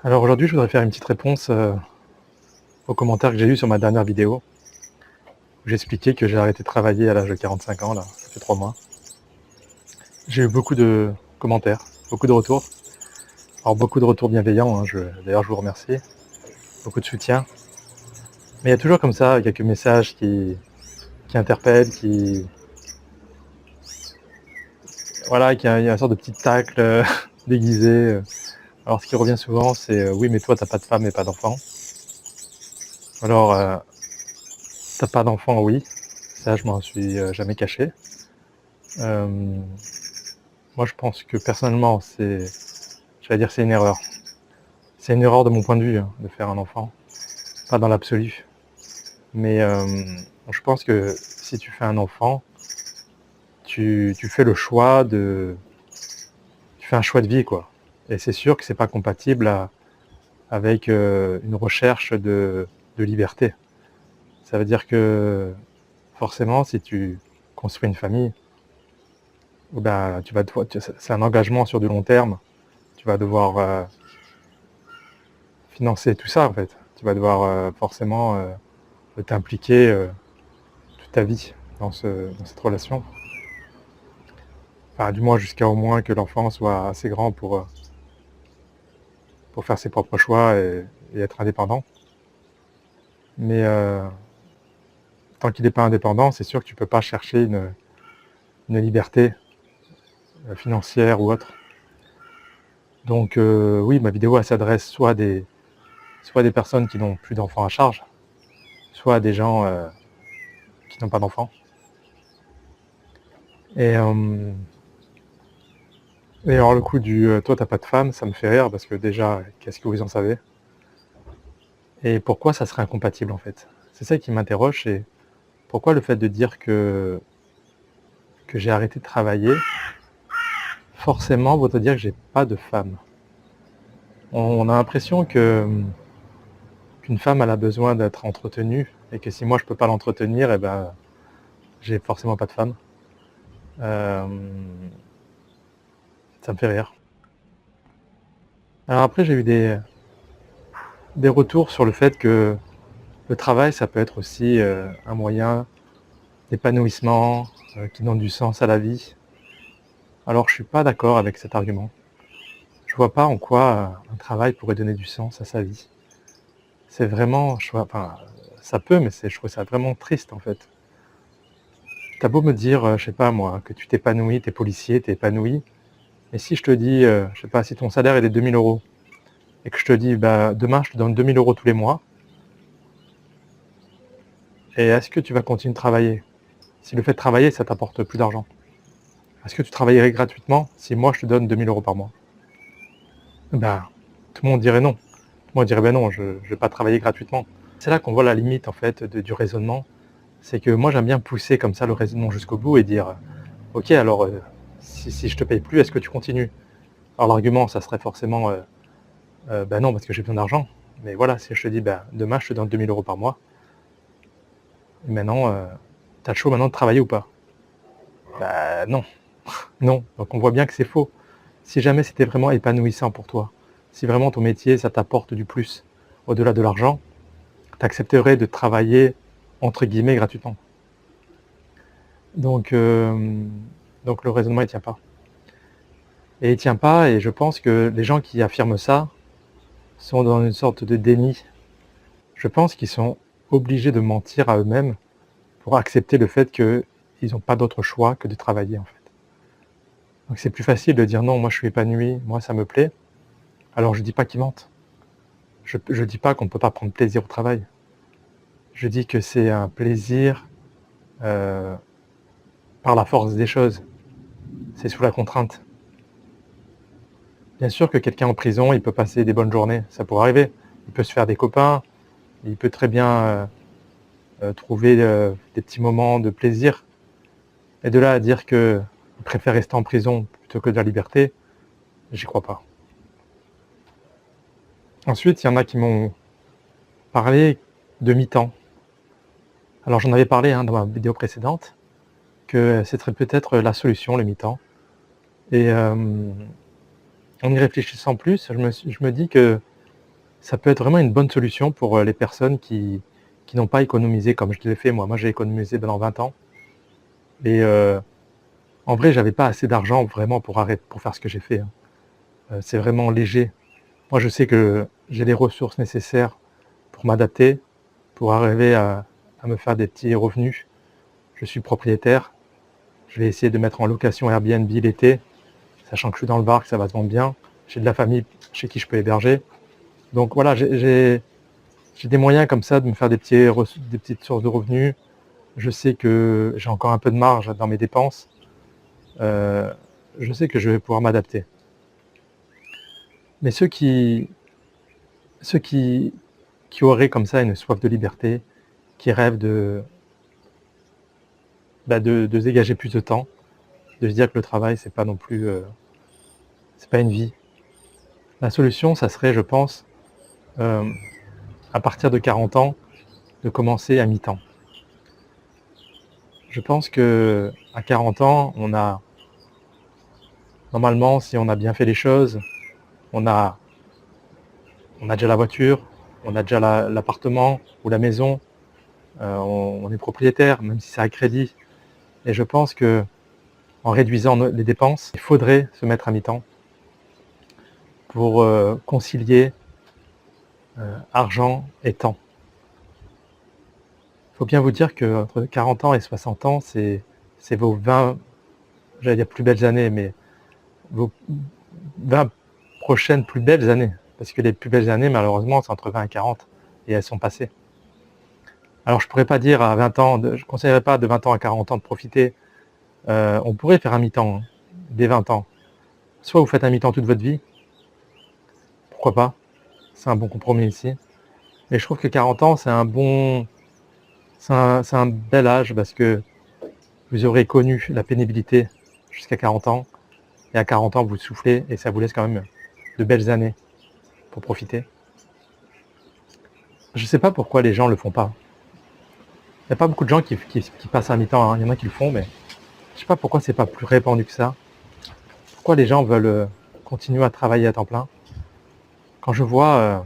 Alors aujourd'hui, je voudrais faire une petite réponse aux commentaires que j'ai eus sur ma dernière vidéo, où j'expliquais que j'ai arrêté de travailler à l'âge de 45 ans, là, ça fait 3 mois. J'ai eu beaucoup de commentaires, beaucoup de retours. Alors beaucoup de retours bienveillants, hein, d'ailleurs je vous remercie, beaucoup de soutien. Mais il y a toujours comme ça quelques messages qui interpellent, voilà, il y a une sorte de petit tacle déguisé. Alors ce qui revient souvent, c'est oui, mais toi t'as pas de femme et pas d'enfant. Alors t'as pas d'enfant, oui, ça je m'en suis jamais caché. Euh, Moi, je pense que personnellement, c'est une erreur. C'est une erreur de mon point de vue, hein, de faire un enfant. Pas dans l'absolu. Mais je pense que si tu fais un enfant, tu fais le choix tu fais un choix de vie, quoi. Et c'est sûr que c'est pas compatible avec une recherche de liberté. Ça veut dire que forcément, si tu construis une famille, ben, c'est un engagement sur du long terme. Tu vas devoir financer tout ça, en fait. Tu vas devoir forcément t'impliquer toute ta vie dans cette relation. Enfin, du moins jusqu'à au moins que l'enfant soit assez grand pour faire ses propres choix et être indépendant. Mais tant qu'il n'est pas indépendant, c'est sûr que tu ne peux pas chercher une liberté financière ou autre. Donc oui, ma vidéo elle s'adresse soit à des personnes qui n'ont plus d'enfants à charge, soit à des gens qui n'ont pas d'enfants. Et alors le coup du toi t'as pas de femme, ça me fait rire parce que déjà, qu'est-ce que vous en savez? Et pourquoi ça serait incompatible en fait? C'est ça qui m'interroge, c'est pourquoi le fait de dire que j'ai arrêté de travailler, forcément voudrait dire que j'ai pas de femme. On a l'impression qu'une femme elle a besoin d'être entretenue et que si moi je peux pas l'entretenir, et ben j'ai forcément pas de femme. Euh, Ça me fait rire. Alors après j'ai eu des retours sur le fait que le travail ça peut être aussi un moyen d'épanouissement, qui donne du sens à la vie. Alors je suis pas d'accord avec cet argument. Je vois pas en quoi un travail pourrait donner du sens à sa vie. C'est vraiment, enfin, ça peut, mais je trouve ça vraiment triste en fait. T'as beau me dire, je sais pas moi, que tu t'épanouis, t'es policier, t'es épanoui, mais si je te dis, je sais pas, si ton salaire est de 2 000 € et que je te dis, bah demain je te donne 2 000 € tous les mois, et est-ce que tu vas continuer de travailler? Si le fait de travailler, ça t'apporte plus d'argent, est-ce que tu travaillerais gratuitement si moi je te donne 2 000 € par mois? Ben, tout le monde dirait non. Tout le monde dirait, ben non, je ne vais pas travailler gratuitement. C'est là qu'on voit la limite en fait du raisonnement. C'est que moi j'aime bien pousser comme ça le raisonnement jusqu'au bout et dire ok alors si je te paye plus, est-ce que tu continues? Alors l'argument ça serait forcément ben non parce que j'ai besoin d'argent. Mais voilà, si je te dis ben demain je te donne 2 000 € par mois, et maintenant tu as le choix maintenant de travailler ou pas? Ben non, non. Donc on voit bien que c'est faux. Si jamais c'était vraiment épanouissant pour toi, si vraiment ton métier ça t'apporte du plus au-delà de l'argent, tu accepterais de travailler entre guillemets gratuitement. Donc, donc le raisonnement il tient pas. Et il tient pas, et je pense que les gens qui affirment ça sont dans une sorte de déni. Je pense qu'ils sont obligés de mentir à eux-mêmes pour accepter le fait qu'ils n'ont pas d'autre choix que de travailler en fait. Donc c'est plus facile de dire non, moi je suis épanoui, moi ça me plaît. Alors je dis pas qu'ils mentent. Je dis pas qu'on ne peut pas prendre plaisir au travail. Je dis que c'est un plaisir euh, par la force des choses. C'est sous la contrainte. Bien sûr que quelqu'un en prison, il peut passer des bonnes journées, ça pourrait arriver. Il peut se faire des copains, il peut très bien trouver des petits moments de plaisir. Et de là à dire qu'il préfère rester en prison plutôt que de la liberté, j'y crois pas. Ensuite, il y en a qui m'ont parlé de mi-temps. Alors j'en avais parlé dans ma vidéo précédente, que ce serait peut-être la solution, le mi-temps. Et en y réfléchissant plus, je me dis que ça peut être vraiment une bonne solution pour les personnes qui n'ont pas économisé comme je l'ai fait moi. Moi, j'ai économisé pendant 20 ans et en vrai, j'avais pas assez d'argent vraiment pour faire ce que j'ai fait, hein. C'est vraiment léger. Moi, je sais que j'ai les ressources nécessaires pour m'adapter, pour arriver à me faire des petits revenus. Je suis propriétaire. Je vais essayer de mettre en location Airbnb l'été, sachant que je suis dans le Var, que ça va se vendre bien. J'ai de la famille chez qui je peux héberger. Donc voilà, j'ai des moyens comme ça de me faire des petites sources de revenus. Je sais que j'ai encore un peu de marge dans mes dépenses. Euh, je sais que je vais pouvoir m'adapter. Mais ceux qui auraient comme ça une soif de liberté, qui rêvent de se dégager plus de temps, de se dire que le travail, c'est pas non plus, c'est pas une vie. La solution, ça serait, je pense, euh, à partir de 40 ans, de commencer à mi-temps. Je pense que à 40 ans, normalement, si on a bien fait les choses, on a, on a déjà la voiture, on a déjà l'appartement ou la maison, on est propriétaire, même si c'est à crédit. Et je pense que en réduisant les dépenses, il faudrait se mettre à mi-temps pour concilier argent et temps. Il faut bien vous dire qu'entre 40 ans et 60 ans, c'est vos 20, j'allais dire plus belles années, mais vos 20 prochaines plus belles années. Parce que les plus belles années, malheureusement, c'est entre 20 et 40, et elles sont passées. Alors je ne pourrais pas dire à 20 ans, je ne conseillerais pas de 20 ans à 40 ans de profiter. On pourrait faire un mi-temps, hein, dès 20 ans. Soit vous faites un mi-temps toute votre vie, pourquoi pas, c'est un bon compromis ici. Mais je trouve que 40 ans, c'est un bel âge parce que vous aurez connu la pénibilité jusqu'à 40 ans. Et à 40 ans, vous soufflez et ça vous laisse quand même de belles années pour profiter. Je ne sais pas pourquoi les gens ne le font pas. Il n'y a pas beaucoup de gens qui passent un mi-temps, hein. Il y en a qui le font, mais je ne sais pas pourquoi c'est pas plus répandu que ça. Pourquoi les gens veulent continuer à travailler à temps plein. Quand je vois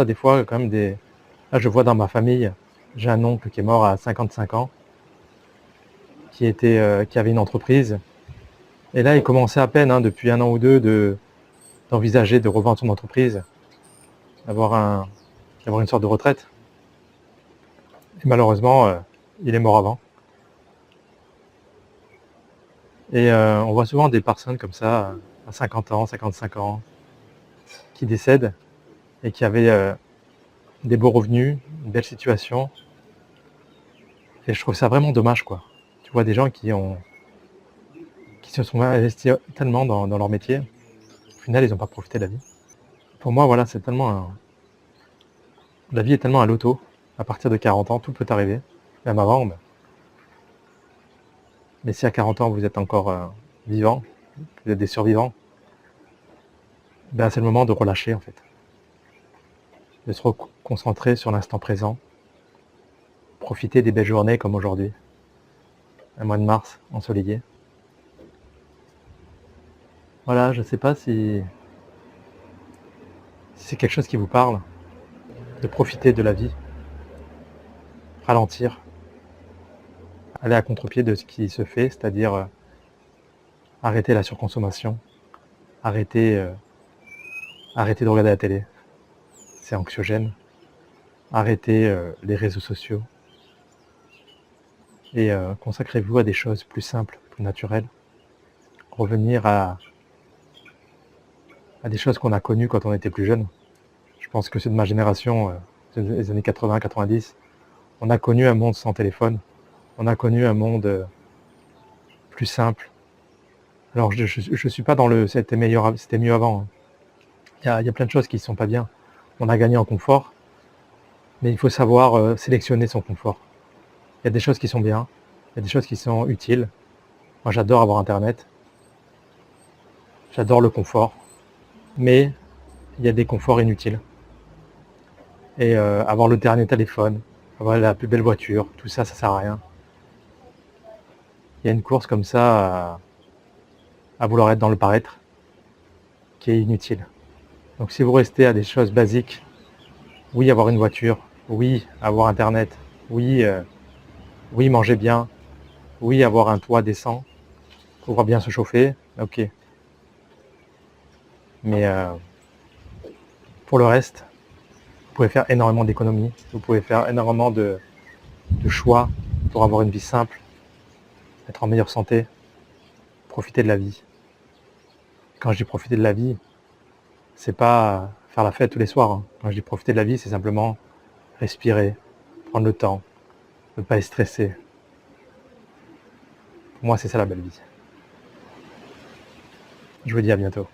des fois quand même des... Là, je vois dans ma famille, j'ai un oncle qui est mort à 55 ans, qui avait une entreprise. Et là, il commençait à peine, hein, depuis un an ou deux, d'envisager de revendre son entreprise, d'avoir une sorte de retraite. Et malheureusement, il est mort avant. Et on voit souvent des personnes comme ça, à 50 ans, 55 ans, qui décèdent et qui avaient des beaux revenus, une belle situation. Et je trouve ça vraiment dommage, quoi. Tu vois des gens qui se sont investis tellement dans leur métier, au final, ils n'ont pas profité de la vie. Pour moi, voilà, la vie est tellement à l'auto. À partir de 40 ans, tout peut arriver. Même avant, mais si à 40 ans, vous êtes encore vivant, vous êtes des survivants, ben c'est le moment de relâcher, en fait. De se concentrer sur l'instant présent, profiter des belles journées comme aujourd'hui, un mois de mars ensoleillé. Voilà, je ne sais pas si c'est quelque chose qui vous parle, de profiter de la vie, ralentir, aller à contre-pied de ce qui se fait, c'est-à-dire arrêter la surconsommation, arrêter, arrêter de regarder la télé, c'est anxiogène, arrêter les réseaux sociaux et consacrez-vous à des choses plus simples, plus naturelles, revenir à des choses qu'on a connues quand on était plus jeune. Je pense que ceux de ma génération, des années 80-90, on a connu un monde sans téléphone, on a connu un monde plus simple. Alors je suis pas dans le c'était meilleur, c'était mieux avant, hein. Il y a plein de choses qui ne sont pas bien. On a gagné en confort, mais il faut savoir sélectionner son confort. Il y a des choses qui sont bien, il y a des choses qui sont utiles. Moi j'adore avoir internet, j'adore le confort, mais il y a des conforts inutiles. Et avoir le dernier téléphone, avoir la plus belle voiture, tout ça, ça sert à rien. Il y a une course comme ça à vouloir être dans le paraître qui est inutile. Donc si vous restez à des choses basiques, oui, avoir une voiture, oui, avoir internet, oui, oui, manger bien, oui, avoir un toit décent, pouvoir bien se chauffer, OK. Mais pour le reste, vous pouvez faire énormément d'économies, vous pouvez faire énormément de choix pour avoir une vie simple, être en meilleure santé, profiter de la vie. Quand je dis profiter de la vie, c'est pas faire la fête tous les soirs, hein. Quand je dis profiter de la vie, c'est simplement respirer, prendre le temps, ne pas être stressé. Pour moi, c'est ça la belle vie. Je vous dis à bientôt.